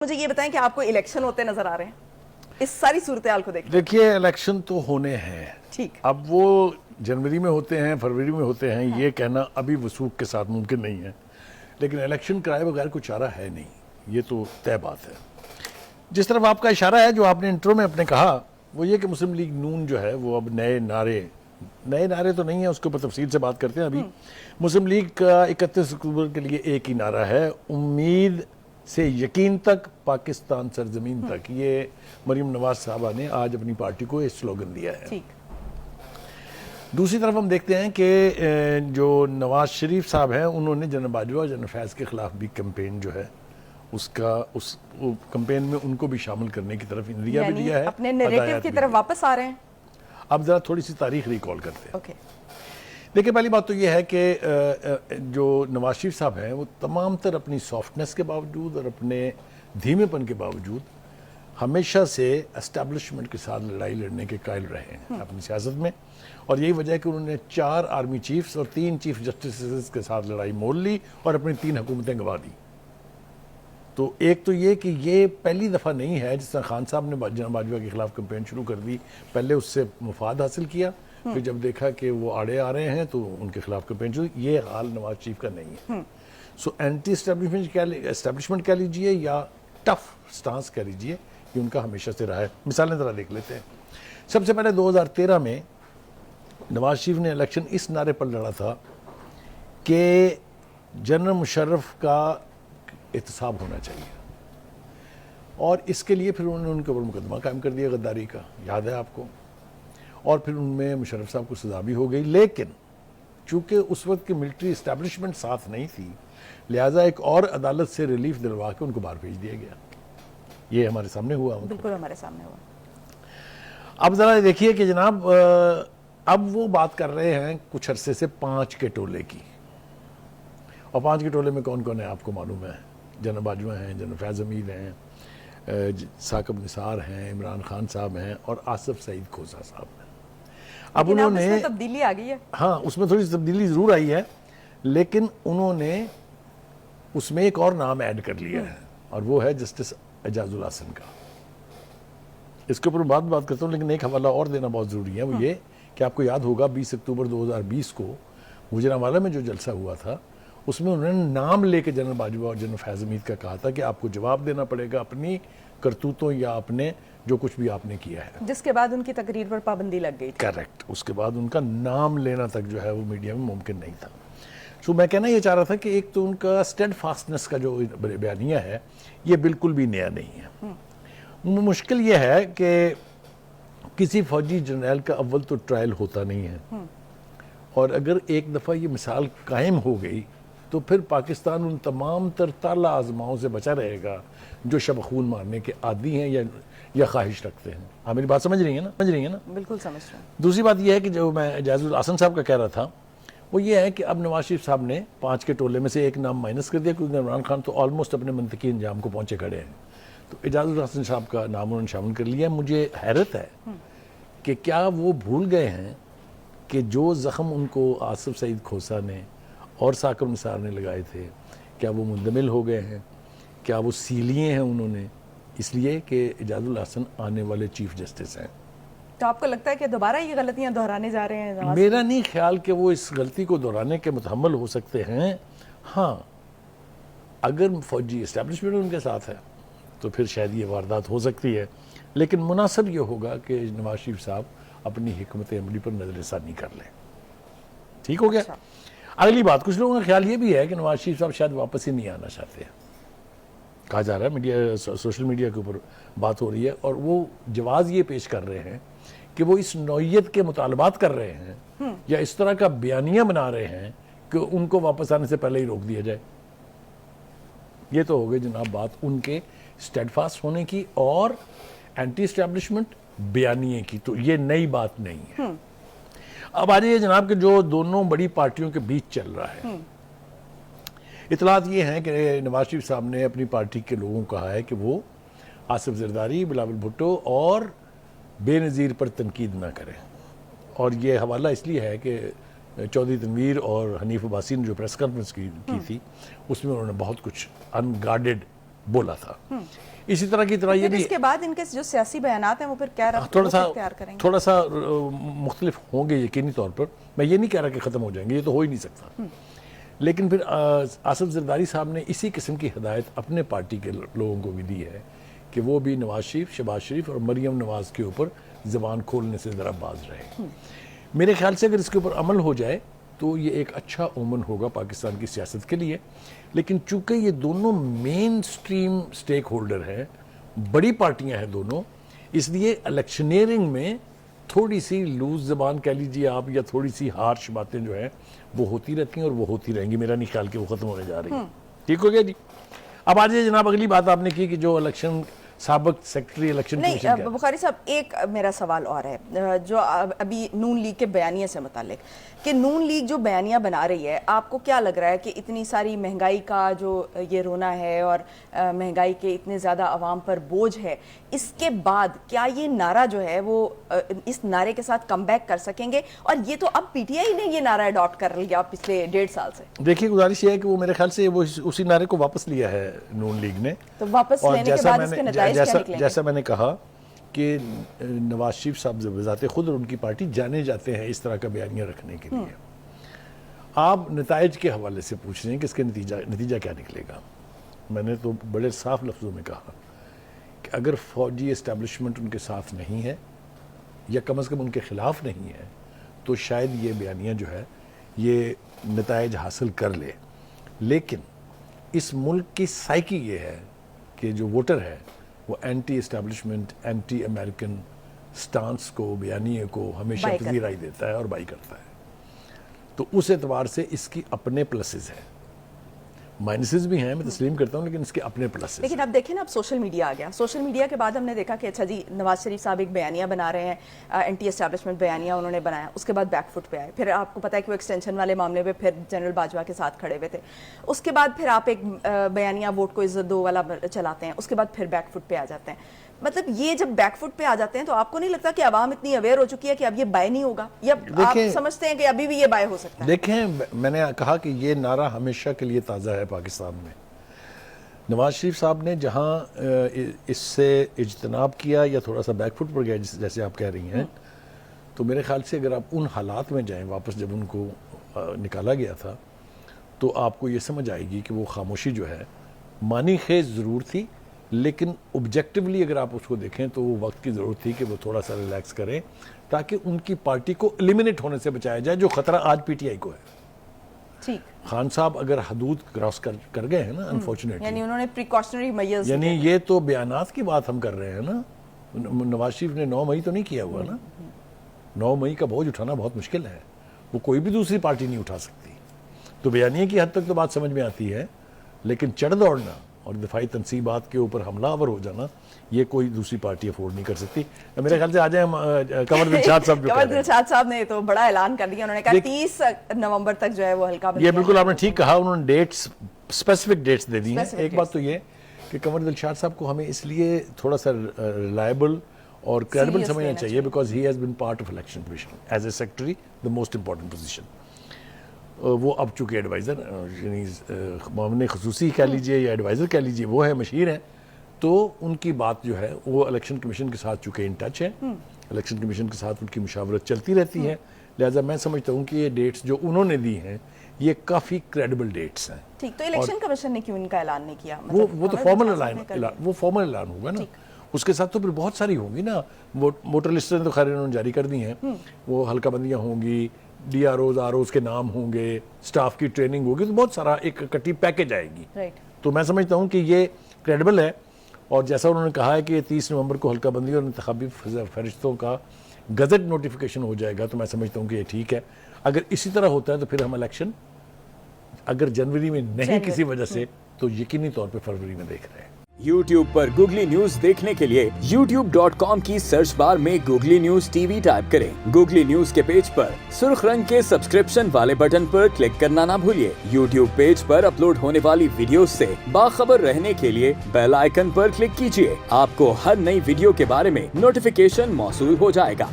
مجھے یہ بتائیں کہ آپ کو الیکشن ہوتے نظر آ رہے ہیں اس ساری صورتحال کو دیکھیے الیکشن تو ہونے ہیں، ٹھیک، اب وہ جنوری میں ہوتے ہیں، فروری میں ہوتے ہیں، یہ کہنا ابھی وثوق کے ساتھ ممکن نہیں ہے، لیکن الیکشن کرائے بغیر کوئی چارہ ہے نہیں، یہ تو طے بات ہے۔ جس طرف آپ کا اشارہ ہے جو آپ نے انٹرو میں اپنے کہا وہ یہ کہ مسلم لیگ نون جو ہے وہ اب نئے نعرے تو نہیں ہیں، اس کے اوپر تفصیل سے بات کرتے ہیں۔ ابھی مسلم لیگ کا 31 اکتوبر کے لیے ایک ہی نعرہ ہے، امید سے یقین تک، پاکستان سرزمین تک۔ یہ مریم نواز صاحبہ نے آج اپنی پارٹی کو یہ سلوگن دیا ہے۔ ٹھیک، دوسری طرف ہم دیکھتے ہیں کہ جو نواز شریف صاحب ہیں انہوں نے جنرل باجوہ اور جنرل فیض کے خلاف بھی کمپین جو ہے اس کمپین میں ان کو بھی شامل کرنے کی طرف اندیا بھی دیا ہے، اپنے نیریٹو کی طرف واپس آ رہے ہیں۔ اب ذرا تھوڑی سی تاریخ ریکال کرتے ہیں۔ اوکے، دیکھیں پہلی بات تو یہ ہے کہ جو نواز شریف صاحب ہیں وہ تمام تر اپنی سافٹنس کے باوجود اور اپنے دھیمے پن کے باوجود ہمیشہ سے اسٹیبلشمنٹ کے ساتھ لڑائی لڑنے کے قائل رہے ہیں اپنی سیاست میں، اور یہی وجہ ہے کہ انہوں نے 4 آرمی چیفز اور 3 چیف جسٹسز کے ساتھ لڑائی مول لی اور اپنی 3 حکومتیں گنوا دی۔ تو ایک تو یہ کہ یہ پہلی دفعہ نہیں ہے جس طرح خان صاحب نے جنرل باجوہ کے خلاف کمپین شروع کر دی، پہلے اس سے مفاد حاصل کیا، پھر جب دیکھا کہ وہ آڑے آ رہے ہیں تو ان کے خلاف کمپین شروع، یہ حال نواز شریف کا نہیں ہے۔ سو اینٹی اسٹیبلشمنٹ کہہ لیجئے یا ٹف سٹانس کہہ لیجئے، یہ ان کا ہمیشہ سے رہا ہے۔ مثالیں ذرا دیکھ لیتے ہیں۔ سب سے پہلے 2013 میں نواز شریف نے الیکشن اس نعرے پر لڑا تھا کہ جنرل مشرف کا احتساب ہونا چاہیے، اور اس کے لیے پھر انہوں نے ان کے اوپر مقدمہ قائم کر دیا غداری کا، یاد ہے آپ کو، اور پھر ان میں مشرف صاحب کو سزا بھی ہو گئی، لیکن چونکہ اس وقت کی ملٹری اسٹیبلشمنٹ ساتھ نہیں تھی لہٰذا ایک اور عدالت سے ریلیف دلوا کے ان کو باہر بھیج دیا گیا۔ یہ ہمارے سامنے ہوا، بالکل ہمارے سامنے ہوا۔ اب ذرا دیکھیے کہ جناب اب وہ بات کر رہے ہیں کچھ عرصے سے 5 کے ٹولے کی، اور 5 کے ٹولے میں کون کون ہے آپ کو معلوم ہے؟ جنرل باجوہ ہیں، جنرل فیض حمید ہیں، ثاقب نثار ہیں، عمران خان صاحب ہیں، اور آصف سعید کھوسہ صاحب ہیں۔ اب انہوں نے، اس میں تبدیلی آ گئی ہے، ہاں اس میں تھوڑی سی تبدیلی ضرور آئی ہے، لیکن انہوں نے اس میں ایک اور نام ایڈ کر لیا ہے، اور وہ ہے جسٹس اعجاز الحسن کا۔ اس کے اوپر بات کرتا ہوں، لیکن ایک حوالہ اور دینا بہت ضروری ہے، وہ یہ کہ آپ کو یاد ہوگا 20 اکتوبر 2020 کو گوجرانوالہ میں جو جلسہ ہوا تھا اس میں انہوں نے نام لے کے جنرل باجوہ اور جنرل فیض حمید کا کہا تھا کہ آپ کو جواب دینا پڑے گا اپنی کرتوتوں یا اپنے جو کچھ بھی آپ نے کیا ہے، جس کے بعد ان کی تقریر پر پابندی لگ گئی تھی۔ کریکٹ، اس کے بعد ان کا نام لینا تک جو ہے وہ میڈیا میں ممکن نہیں تھا۔ سو میں کہنا یہ چاہ رہا تھا کہ ایک تو ان کا اسٹیڈ فاسٹنس کا جو بیانیہ ہے یہ بالکل بھی نیا نہیں ہے۔ مشکل یہ ہے کہ کسی فوجی جرنیل کا اول تو ٹرائل ہوتا نہیں ہے، اور اگر ایک دفعہ یہ مثال قائم ہو گئی تو پھر پاکستان ان تمام تر تالا آزماؤں سے بچا رہے گا جو شب خون مارنے کے عادی ہیں یا خواہش رکھتے ہیں۔ آپ میری بات سمجھ رہی ہیں نا؟ بالکل سمجھ رہے ہیں۔ دوسری بات یہ ہے کہ جو میں اعجاز الحسن صاحب کا کہہ رہا تھا وہ یہ ہے کہ اب نواز شریف صاحب نے 5 کے ٹولے میں سے ایک نام مائنس کر دیا، کیونکہ عمران خان تو آلموسٹ اپنے منطقی انجام کو پہنچے کھڑے ہیں، تو اعجاز الحسن صاحب کا نام انہوں نے شامل کر لیا۔ مجھے حیرت ہے کہ کیا وہ بھول گئے ہیں کہ جو زخم ان کو آصف سعید کھوسہ نے اور ثاقب نثار نے لگائے تھے کیا وہ مندمل ہو گئے ہیں؟ کیا وہ سی لیے ہیں انہوں نے؟ اس لیے کہ اعجاز الحسن آنے والے چیف جسٹس ہیں۔ تو آپ کو لگتا ہے کہ دوبارہ یہ غلطیاں دہرانے جا رہے ہیں؟ میرا نہیں خیال کہ وہ اس غلطی کو دہرانے کے متحمل ہو سکتے ہیں۔ ہاں اگر فوجی اسٹیبلشمنٹ ان کے ساتھ ہے تو پھر شاید یہ واردات ہو سکتی ہے، لیکن مناسب یہ ہوگا کہ نواز شریف صاحب اپنی حکمت عملی پر نظر ثانی کر لیں۔ ٹھیک ہو گیا؟ اگلی بات، کچھ لوگوں کا خیال یہ بھی ہے کہ نواز شریف صاحب شاید واپس ہی نہیں آنا چاہتے ہیں، کہا جا رہا ہے میڈیا، سوشل میڈیا کے اوپر بات ہو رہی ہے، اور وہ جواز یہ پیش کر رہے ہیں کہ وہ اس نوعیت کے مطالبات کر رہے ہیں یا اس طرح کا بیانیہ بنا رہے ہیں کہ ان کو واپس آنے سے پہلے ہی روک دیا جائے۔ یہ تو ہو گئی جناب بات ان کے اسٹیڈ فاسٹ ہونے کی اور اینٹی اسٹیبلشمنٹ بیانیے کی، تو یہ نئی بات نہیں ہے۔ اب آ جائیے جناب کہ جو دونوں بڑی پارٹیوں کے بیچ چل رہا ہے، اطلاعات یہ ہیں کہ نواز شریف صاحب نے اپنی پارٹی کے لوگوں کو کہا ہے کہ وہ آصف زرداری، بلاول بھٹو اور بے نظیر پر تنقید نہ کریں، اور یہ حوالہ اس لیے ہے کہ چودھری تنویر اور حنیف عباسی نے جو پریس کانفرنس کی تھی اس میں انہوں نے بہت کچھ ان گارڈڈ बोला था। इसी तरह की तरह ये फिर भी इसके बाद इनके जो सियासी बयानात हैं वो फिर क्या तैयार करेंगे? थोड़ा सा मुख्तलिफ होंगे यकीनी तौर पर। मैं ये नहीं कह रहा कि ख़त्म हो जाएंगे, ये तो हो ही नहीं सकता, लेकिन फिर आसिफ जरदारी साहब ने इसी किस्म की हिदायत अपने पार्टी के लोगों को भी दी है कि वो भी नवाज शरीफ, शहबाज शरीफ और मरियम नवाज के ऊपर ज़बान खोलने से ज़रा बाज रहे। मेरे ख्याल से अगर इसके ऊपर अमल हो जाए तो ये एक अच्छा ओमन होगा पाकिस्तान की सियासत के लिए। लेकिन चूंकि ये दोनों मेन स्ट्रीम स्टेक होल्डर हैं, बड़ी पार्टियां हैं दोनों, इसलिए इलेक्शनियरिंग में थोड़ी सी लूज ज़बान कह लीजिए आप, या थोड़ी सी हार्श बातें जो हैं वो होती रहती हैं और वो होती रहेंगी। मेरा नहीं ख्याल कि वो ख़त्म होने जा रही है। ठीक हो गया जी। अब आज ये जनाब अगली बात आपने की कि जो इलेक्शन साबिक सेक्रेटरी इलेक्शन नहीं, बुखारी साहब एक मेरा सवाल और है जो अभी नून लीग के बयानिया से मुतालिक, कि नून लीग जो बयानिया बना रही है, आपको क्या लग रहा है कि इतनी सारी महंगाई का जो ये रोना है और महंगाई के इतने ज़्यादा आवाम पर बोझ है, इसके बाद क्या ये नारा जो है वो इस नारे के साथ कम बैक कर सकेंगे? और ये तो अब पीटीआई ने ये नारा अडॉप्ट कर लिया पिछले 1.5 साल से। देखिए, गुजारिश ये है कि वो मेरे ख्याल से वो उसी नारे को वापस लिया है नून लीग ने। तो वापस लेने के बाद इसके नतीजे क्या निकलेंगे? जैसा मैंने कहा कि नवाज शरीफ साहब ज़ाते खुद और उनकी पार्टी जाने जाते हैं इस तरह का बयानिया रखने के लिए। आप नताइज के हवाले से पूछ रहे हैं कि इसके नतीजा क्या निकलेगा। मैंने तो बड़े साफ लफ्ज़ों में कहा कि अगर फौजी एस्टेब्लिशमेंट उनके साथ नहीं है या कम से कम उनके ख़िलाफ़ नहीं है तो शायद ये बयानिया जो है ये नताइज हासिल कर ले। लेकिन इस मुल्क की साइकी ये है कि जो वोटर है वो anti establishment, anti American stance को, बयानिए को हमेशा पजीराई देता है और बाई करता है। तो उस एतबार से इसकी अपने प्लसेस हैं, माइनसेस भी हैं, मैं तस्लीम करता हूँ, लेकिन इसके अपने प्लसेस। लेकिन अब देखें ना, अब सोशल मीडिया आ गया। सोशल मीडिया के बाद हमने देखा कि अच्छा जी, नवाज शरीफ साहब एक बयानिया बना रहे हैं, एंटी एस्टैब्लिशमेंट बयानिया उन्होंने बनाया, उसके बाद बैकफुट पे आए। फिर आपको पता है कि वो एक्सटेंशन वाले मामले में फिर जनरल बाजवा के साथ खड़े हुए थे। उसके बाद फिर आप एक बयानिया वोट को इज्जत दो वाला चलाते हैं, उसके बाद फिर बैकफुट पे आ जाते हैं। मतलब ये जब बैकफुट पे आ जाते हैं तो आपको नहीं लगता कि आवाम इतनी अवेयर हो चुकी है कि अब ये बाय नहीं होगा, या आप समझते हैं कि अभी भी ये बाय हो सकता है? देखें, मैंने कहा कि ये नारा हमेशा के लिए ताज़ा है पाकिस्तान में। नवाज शरीफ साहब ने जहाँ इससे इज्तनाब किया या थोड़ा सा बैकफुट पर गया जैसे आप कह रही हैं, तो मेरे ख्याल से अगर आप उन हालात में जाएं वापस जब उनको निकाला गया था, तो आपको ये समझ आएगी कि वो खामोशी जो है मानी खेज ज़रूर थी, लेकिन ऑब्जेक्टिवली अगर आप उसको देखें तो वो वक्त की ज़रूरत थी कि वो थोड़ा सा रिलैक्स करें ताकि उनकी पार्टी को एलिमिनेट होने से बचाया जाए, जो ख़तरा आज पीटीआई को है। ठीक, खान साहब अगर हदूद क्रॉस कर गए हैं ना, अनफॉर्चुनेटली, यानी उन्होंने प्रिकॉशनरी मेजर्स, यानी ये तो बयानात की बात हम कर रहे हैं ना। नवाज शरीफ ने 9 मई तो नहीं किया हुआ ना। 9 मई का बोझ उठाना बहुत मुश्किल है, वो कोई भी दूसरी पार्टी नहीं उठा सकती। तो बयानिया की हद तक तो बात समझ में आती है, लेकिन चढ़ दौड़ना और दफाई तनसीबात के ऊपर हमलावर हो जाना ये कोई दूसरी पार्टी अफोर्ड नहीं कर सकती। मेरे ख्याल से आज हम कंवर दिलशाद साहब कंवर दिलशाद साहब ने तो बड़ा ऐलान कर दिया, उन्होंने कहा 30 नवंबर तक जो है वो हल्का। ये बिल्कुल आपने ठीक कहा, उन्होंने डेट्स, स्पेसिफिक डेट्स दे दी हैं। एक बात तो ये कि कंवर दिलशाद साहब को हमें इसलिए थोड़ा सा रिलायबल और क्रेडिबल समझना चाहिए because he has been part of election commission as a secretary, the most important position. वो अब चूँकि एडवाइज़र, यानी मामले खसूसी कह लीजिए या एडवाइज़र कह लीजिए, वो है, मशीर हैं, तो उनकी बात जो है वो इलेक्शन कमीशन के साथ चूँकि इन टच है, इलेक्शन कमीशन के साथ उनकी मुशावरत चलती रहती है। लिहाजा मैं समझता हूँ कि ये डेट्स जो उन्होंने दी हैं ये काफ़ी क्रेडिबल डेट्स हैं। ठीक, तो इलेक्शन कमीशन ने क्यों इनका ऐलान नहीं किया? वो तो फॉर्मल ऐलान होगा ना, उसके साथ तो फिर बहुत सारी होंगी ना। वोटर लिस्टें तो खैर इन्होंने जारी कर दी हैं, वो हल्का बंदियाँ होंगी, DROs ROs के नाम होंगे, स्टाफ की ट्रेनिंग होगी, तो बहुत सारा एक इकट्ठी पैकेज आएगी। तो मैं समझता हूँ कि ये क्रेडिबल है। और जैसा उन्होंने कहा है कि 30 नवंबर को हल्का बंदी और इंतखाबी फरिश्तों का गजट नोटिफिकेशन हो जाएगा, तो मैं समझता हूँ कि ये ठीक है। अगर इसी तरह होता है तो फिर हम इलेक्शन अगर जनवरी में नहीं किसी वजह से, तो यकीनी तौर पे फरवरी में देख रहे हैं। YouTube पर गूगली न्यूज देखने के लिए youtube.com की सर्च बार में गूगली न्यूज टीवी टाइप करें। गूगली न्यूज के पेज पर सुर्ख रंग के सब्सक्रिप्शन वाले बटन पर क्लिक करना ना भूलिए। YouTube पेज पर अपलोड होने वाली वीडियोस से बाखबर रहने के लिए बेल आइकन पर क्लिक कीजिए। आपको हर नई वीडियो के बारे में नोटिफिकेशन मौसूल हो जाएगा।